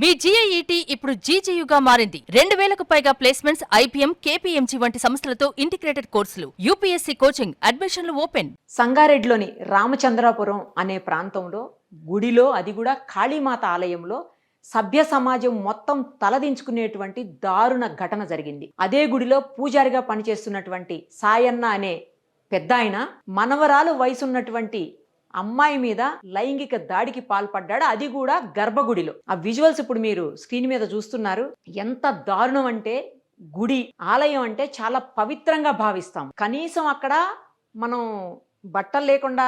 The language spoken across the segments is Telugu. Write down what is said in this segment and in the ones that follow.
మీ జీఐఈటీ ఇప్పుడు జీజీయూగా మారింది. 2000కు పైగా ప్లేస్మెంట్స్, ఐపీఎం, కేపీఎంజీ వంటి సంస్థలతో ఇంటిగ్రేటెడ్ కోర్సులు. యూపీఎస్సీ కోచింగ్, అడ్మిషన్లు ఓపెన్. సంగారెడ్డిలోని రామచంద్రాపురం అనే ప్రాంతంలో గుడిలో, అది కూడా కాళీమాత ఆలయంలో సభ్య సమాజం మొత్తం తలదించుకునేటువంటి దారుణ ఘటన జరిగింది. అదే గుడిలో పూజారిగా పనిచేస్తున్నటువంటి సాయన్న అనే పెద్ద ఆయన మనవరాలు వయసున్నటువంటి అమ్మాయి మీద లైంగిక దాడికి పాల్పడ్డాడు. అది కూడా గర్భగుడిలో. ఆ విజువల్స్ ఇప్పుడు మీరు స్క్రీన్ మీద చూస్తున్నారు. ఎంత దారుణం అంటే, గుడి ఆలయం అంటే చాలా పవిత్రంగా భావిస్తాం. కనీసం అక్కడ మనం బట్టలు లేకుండా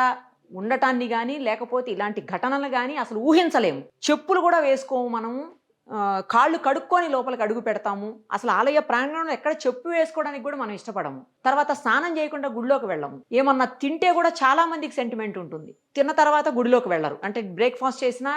ఉండటాన్ని కానీ, లేకపోతే ఇలాంటి ఘటనలు కానీ అసలు ఊహించలేము. చెప్పులు కూడా వేసుకోము మనము. కాళ్ళు కడుక్కొని లోపలికి అడుగు పెడతాము. అసలు ఆలయ ప్రాంగణంలో ఎక్కడ చెప్పు వేసుకోవడానికి కూడా మనం ఇష్టపడము. తర్వాత స్నానం చేయకుండా గుడిలోకి వెళ్ళము. ఏమన్నా తింటే కూడా చాలా మందికి సెంటిమెంట్ ఉంటుంది. తిన్న తర్వాత గుడిలోకి వెళ్ళరు. అంటే బ్రేక్ఫాస్ట్ చేసినా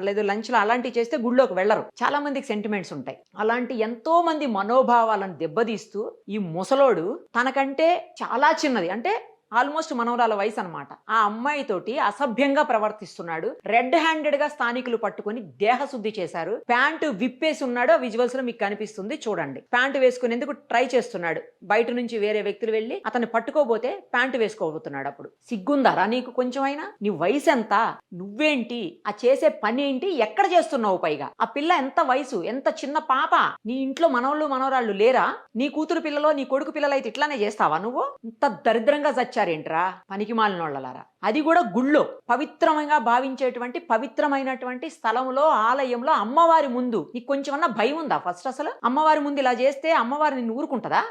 లేదు లంచ్లో అలాంటివి చేస్తే గుడిలోకి వెళ్ళరు. చాలా మందికి సెంటిమెంట్స్ ఉంటాయి. అలాంటి ఎంతో మంది మనోభావాలను దెబ్బతీస్తూ ఈ ముసలోడు తనకంటే చాలా చిన్నది, అంటే ఆల్మోస్ట్ మనవరాల వయసు అనమాట, ఆ అమ్మాయితోటి అసభ్యంగా ప్రవర్తిస్తున్నాడు. రెడ్ హ్యాండెడ్ గా స్థానికులు పట్టుకొని దేహశుద్ధి చేశారు. ప్యాంటు విప్పేసి ఉన్నాడు. ఆ విజువల్స్ లో మీకు కనిపిస్తుంది చూడండి. ప్యాంటు వేసుకునేందుకు ట్రై చేస్తున్నాడు. బయట నుంచి వేరే వ్యక్తులు వెళ్ళి అతన్ని పట్టుకోబోతే ప్యాంటు వేసుకోబోతున్నాడు. అప్పుడు సిగ్గుందారా నీకు కొంచెమైనా? నీ వయసు ఎంత? నువ్వేంటి? ఆ చేసే పని ఏంటి? ఎక్కడ చేస్తున్నావు? పైగా ఆ పిల్ల ఎంత వయసు, ఎంత చిన్న పాప. నీ ఇంట్లో మనవళ్ళు మనవరాళ్ళు లేరా? నీ కూతురు పిల్లలో, నీ కొడుకు పిల్లలు అయితే ఇట్లానే చేస్తావా నువ్వు? ఇంత దరిద్రంగా ఏంట్రా పనికి మాలినోళ్ళలారా. అది కూడా గుళ్ళో పవిత్రంగా భావించేటువంటి పవిత్రమైనటువంటి స్థలంలో, ఆలయంలో, అమ్మవారి ముందు నీకు కొంచెమన్నా భయం ఉందా? ఫస్ట్ అసలు అమ్మవారి ముందు ఇలా చేస్తే అమ్మవారి నిన్ను ఊరుకుంటుందా?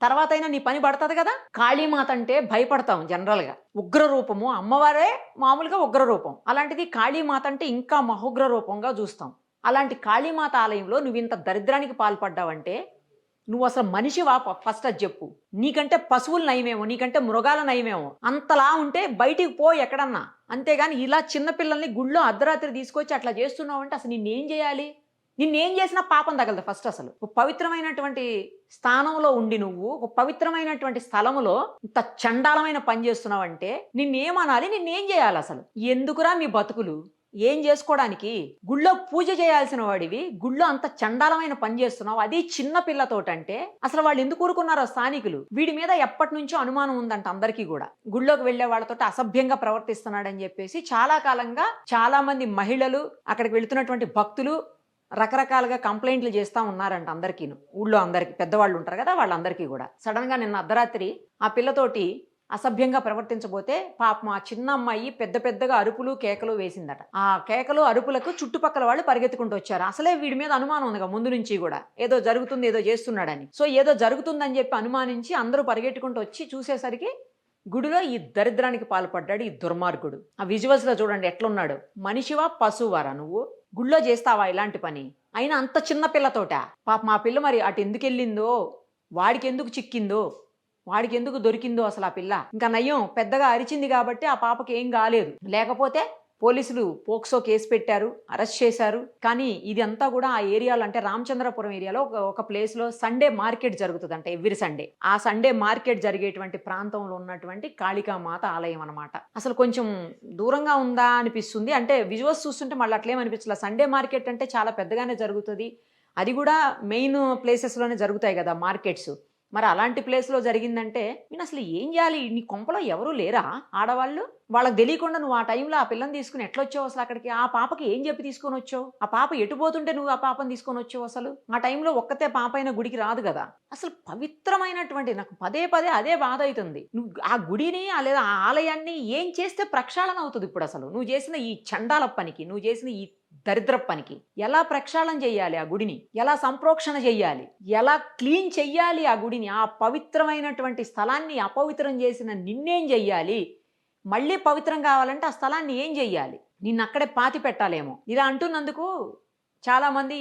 తర్వాత అయినా నీ పని పడుతుంది కదా. కాళీమాత అంటే భయపడతాం జనరల్ గా. ఉగ్ర రూపము, అమ్మవారే మామూలుగా ఉగ్ర రూపం. అలాంటిది కాళీమాత అంటే ఇంకా మహోగ్ర రూపంగా చూస్తాం. అలాంటి కాళీమాత ఆలయంలో నువ్వు ఇంత దరిద్రానికి పాల్పడ్డావంటే నువ్వు అసలు మనిషివా? ఫస్ట్ అది చెప్పు. నీకంటే పశువులు నయమేమో, నీకంటే మృగాల నయమేమో. అంతలా ఉంటే బయటికి పో ఎక్కడన్నా. అంతేగాని ఇలా చిన్నపిల్లల్ని గుళ్ళో అర్ధరాత్రి తీసుకొచ్చి అట్లా చేస్తున్నావు అంటే అసలు నిన్నేం చేయాలి? నిన్నేం చేసినా పాపం తగలదు. ఫస్ట్ అసలు ఒక పవిత్రమైనటువంటి స్థానంలో ఉండి నువ్వు ఒక పవిత్రమైనటువంటి స్థలంలో ఇంత చండాలమైన పని చేస్తున్నావు అంటే నిన్నేమనాలి? నిన్నేం చేయాలి అసలు? ఎందుకురా మీ బతుకులు? ఏం చేసుకోవడానికి? గుళ్ళో పూజ చేయాల్సిన వాడివి గుళ్ళో అంత చండాలమైన పని చేస్తున్నావు, అది చిన్న పిల్లతోటంటే అసలు వాళ్ళు ఎందుకు ఊరుకున్నారో స్థానికులు. వీడి మీద ఎప్పటి నుంచో అనుమానం ఉందంట అందరికీ కూడా. గుళ్ళోకి వెళ్లే వాళ్ళతో అసభ్యంగా ప్రవర్తిస్తున్నాడని చెప్పేసి చాలా కాలంగా చాలా మంది మహిళలు, అక్కడికి వెళుతున్నటువంటి భక్తులు రకరకాలుగా కంప్లైంట్లు చేస్తూ ఉన్నారంట అందరికీ. ఊళ్ళో అందరికి పెద్దవాళ్ళు ఉంటారు కదా, వాళ్ళందరికీ కూడా. సడన్ గా నిన్న అర్ధరాత్రి ఆ పిల్లతోటి అసభ్యంగా ప్రవర్తించబోతే పాపం ఆ చిన్న అమ్మాయి పెద్ద పెద్దగా అరుపులు కేకలు వేసిందట. ఆ కేకలు అరుపులకు చుట్టుపక్కల వాళ్ళు పరిగెత్తుకుంటూ వచ్చారు. అసలే వీడి మీద అనుమానం ఉందిగా ముందు నుంచి కూడా, ఏదో జరుగుతుంది, ఏదో చేస్తున్నాడని. సో ఏదో జరుగుతుందని చెప్పి అనుమానించి అందరూ పరిగెట్టుకుంటూ వచ్చి చూసేసరికి గుడిలో ఈ దరిద్రానికి పాల్పడ్డాడు ఈ దుర్మార్గుడు. ఆ విజువల్స్ లో చూడండి ఎట్లున్నాడు. మనిషివా పశువారా నువ్వు? గుళ్ళో చేస్తావా ఇలాంటి పని? అయినా అంత చిన్న పిల్లతోట. పాప మా పిల్ల మరి అటు ఎందుకు వెళ్ళిందో, వాడికి ఎందుకు చిక్కిందో, వాడికి ఎందుకు దొరికిందో అసలు ఆ పిల్ల. ఇంకా నయ్యం పెద్దగా అరిచింది కాబట్టి ఆ పాపకి ఏం కాలేదు. లేకపోతే పోలీసులు పోక్సో కేసు పెట్టారు, అరెస్ట్ చేశారు. కానీ ఇది అంతా కూడా ఆ ఏరియాలో, అంటే రామచంద్రపురం ఏరియాలో ఒక ప్లేస్ లో సండే మార్కెట్ జరుగుతుంది అంటే ఎవ్రీ సండే. ఆ సండే మార్కెట్ జరిగేటువంటి ప్రాంతంలో ఉన్నటువంటి కాళికామాత ఆలయం అనమాట. అసలు కొంచెం దూరంగా ఉందా అనిపిస్తుంది. అంటే విజువల్స్ చూస్తుంటే మళ్ళీ అట్లేమనిపించలేదు. సండే మార్కెట్ అంటే చాలా పెద్దగానే జరుగుతుంది. అది కూడా మెయిన్ ప్లేసెస్లోనే జరుగుతాయి కదా మార్కెట్స్. మరి అలాంటి ప్లేస్లో జరిగిందంటే నేను అసలు ఏం చేయాలి? నీ కొంపలో ఎవరు లేరా ఆడవాళ్ళు? వాళ్ళకి తెలియకుండా నువ్వు ఆ టైంలో ఆ పిల్లని తీసుకుని ఎట్లా వచ్చావు అసలు అక్కడికి? ఆ పాపకి ఏం చెప్పి తీసుకొని వచ్చావు? ఆ పాప ఎటుపోతుంటే నువ్వు ఆ పాపని తీసుకొని వచ్చావు? అసలు ఆ టైంలో ఒక్కతే పాప అయిన గుడికి రాదు కదా. అసలు పవిత్రమైనటువంటి, నాకు పదే పదే అదే బాధ అవుతుంది. నువ్వు ఆ గుడిని లేదా ఆ ఆలయాన్ని ఏం చేస్తే ప్రక్షాళన అవుతుంది? ఇప్పుడు అసలు నువ్వు చేసిన ఈ చండాల పనికి, నువ్వు చేసిన ఈ దరిద్ర పనికి ఎలా ప్రక్షాళన చెయ్యాలి? ఆ గుడిని ఎలా సంప్రోక్షణ చెయ్యాలి? ఎలా క్లీన్ చెయ్యాలి ఆ గుడిని? ఆ పవిత్రమైనటువంటి స్థలాన్ని అపవిత్రం చేసిన నిన్నేం చెయ్యాలి? మళ్ళీ పవిత్రం కావాలంటే ఆ స్థలాన్ని ఏం చెయ్యాలి? నిన్ను అక్కడే పాతి పెట్టాలేమో. ఇలా అంటున్నందుకు చాలా మంది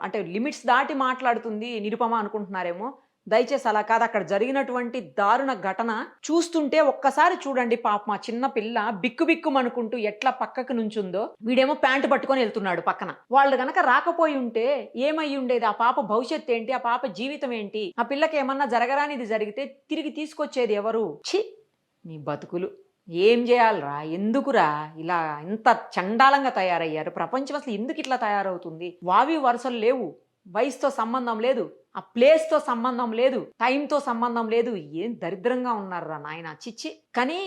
అంటే లిమిట్స్ దాటి మాట్లాడుతుంది నిరుపమ అనుకుంటున్నారేమో. దయచేసి అలా కాదు. అక్కడ జరిగినటువంటి దారుణ ఘటన చూస్తుంటే ఒక్కసారి చూడండి. పాప మా చిన్న పిల్ల బిక్కు బిక్కుమనుకుంటూ ఎట్లా పక్కకు నుంచుందో. వీడేమో ప్యాంటు పట్టుకొని వెళ్తున్నాడు పక్కన. వాళ్ళు గనక రాకపోయి ఉంటే ఏమయ్యి ఉండేది? ఆ పాప భవిష్యత్తు ఏంటి? ఆ పాప జీవితం ఏంటి? ఆ పిల్లకి ఏమన్నా జరగరానిది జరిగితే తిరిగి తీసుకొచ్చేది ఎవరు? ఛీ, మీ బతుకులు. ఏం చేయాలరా, ఎందుకురా ఇలా ఇంత చండాలంగా తయారయ్యారు? ప్రపంచం అసలు ఎందుకు ఇట్లా తయారవుతుంది? వావి వరుసలు లేవు, వయసుతో సంబంధం లేదు, ఆ ప్లేస్తో సంబంధం లేదు, టైంతో సంబంధం లేదు. ఏం దరిద్రంగా ఉన్నారా నాయన, చిచ్చి. కానీ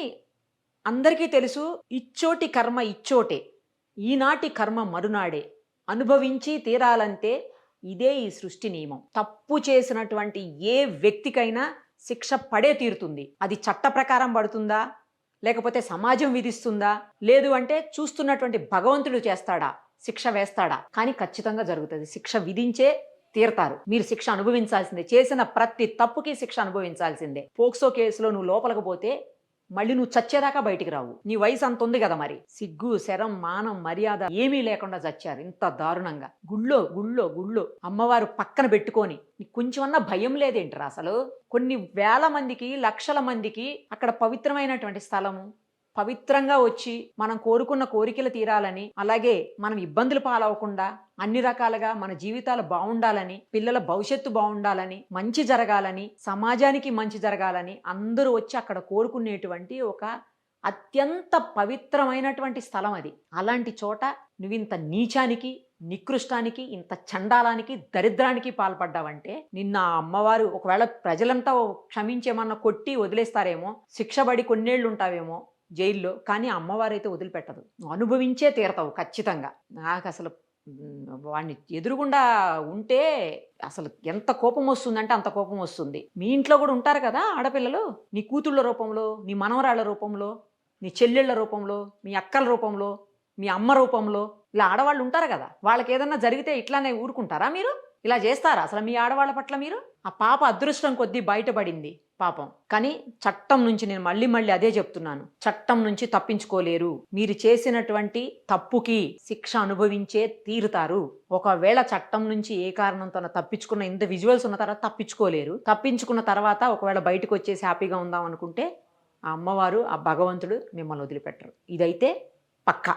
అందరికీ తెలుసు, ఇచ్చోటి కర్మ ఇచ్చోటే, ఈనాటి కర్మ మరునాడే, అనుభవించి తీరాలంటే ఇదే ఈ సృష్టి నియమం. తప్పు చేసినటువంటి ఏ వ్యక్తికైనా శిక్ష పడే తీరుతుంది. అది చట్ట ప్రకారం పడుతుందా, లేకపోతే సమాజం విధిస్తుందా, లేదు అంటే చూస్తున్నటువంటి భగవంతుడు చేస్తాడా, శిక్ష వేస్తాడా? కానీ ఖచ్చితంగా జరుగుతుంది. శిక్ష విధించే తీరతారు. మీరు శిక్ష అనుభవించాల్సిందే. చేసిన ప్రతి తప్పుకి శిక్ష అనుభవించాల్సిందే. పోక్సో కేసులో నువ్వు లోపలికి పోతే మళ్ళీ నువ్వు చచ్చేదాకా బయటికి రావు. నీ వయసు అంత ఉంది కదా మరి. సిగ్గు, శరం, మానం, మర్యాద ఏమీ లేకుండా చచ్చారు ఇంత దారుణంగా. గుళ్ళో గుళ్ళో గుళ్ళో అమ్మవారు పక్కన పెట్టుకొని నీకు కొంచెమన్నా భయం లేదేంటరా అసలు? కొన్ని వేల మందికి, లక్షల మందికి అక్కడ పవిత్రమైనటువంటి స్థలము, పవిత్రంగా వచ్చి మనం కోరుకున్న కోరికలు తీరాలని, అలాగే మనం ఇబ్బందులు పాలవకుండా అన్ని రకాలుగా మన జీవితాలు బాగుండాలని, పిల్లల భవిష్యత్తు బాగుండాలని, మంచి జరగాలని, సమాజానికి మంచి జరగాలని అందరూ వచ్చి అక్కడ కోరుకునేటువంటి ఒక అత్యంత పవిత్రమైనటువంటి స్థలం అది. అలాంటి చోట నువ్వింత నీచానికి, నికృష్టానికి, ఇంత చండాలానికి, దరిద్రానికి పాల్పడ్డావంటే నిన్న ఆ అమ్మవారు ఒకవేళ ప్రజలంతా క్షమించేమన్నా కొట్టి వదిలేస్తారేమో, శిక్షబడి కొన్నేళ్ళు ఉంటావేమో జైల్లో, కానీ అమ్మవారైతే వదిలిపెట్టదు. నువ్వు అనుభవించే తీరతావు ఖచ్చితంగా. నాకు అసలు వాడిని ఎదురుగుండా ఉంటే అసలు ఎంత కోపం వస్తుందంటే అంత కోపం వస్తుంది. మీ ఇంట్లో కూడా ఉంటారు కదా ఆడపిల్లలు, నీ కూతుళ్ళ రూపంలో, నీ మనవరాళ్ళ రూపంలో, నీ చెల్లెళ్ళ రూపంలో, మీ అక్కల రూపంలో, మీ అమ్మ రూపంలో, ఇలా ఆడవాళ్ళు ఉంటారు కదా. వాళ్ళకి ఏదన్నా జరిగితే ఇట్లానే ఊరుకుంటారా మీరు? ఇలా చేస్తారా అసలు మీ ఆడవాళ్ళ పట్ల మీరు? ఆ పాప అదృష్టం కొద్దీ బయటపడింది పాపం. కానీ చట్టం నుంచి, నేను మళ్ళీ మళ్ళీ అదే చెప్తున్నాను, చట్టం నుంచి తప్పించుకోలేరు. మీరు చేసినటువంటి తప్పుకి శిక్ష అనుభవించే తీరుతారు. ఒకవేళ చట్టం నుంచి ఏ కారణంతో తప్పించుకున్న, ఇంత విజువల్స్ ఉన్న తర్వాత తప్పించుకోలేరు. తప్పించుకున్న తర్వాత ఒకవేళ బయటకు వచ్చేసి హ్యాపీగా ఉందాం అనుకుంటే ఆ అమ్మవారు, ఆ భగవంతుడు మిమ్మల్ని వదిలిపెట్టరు. ఇదైతే పక్కా.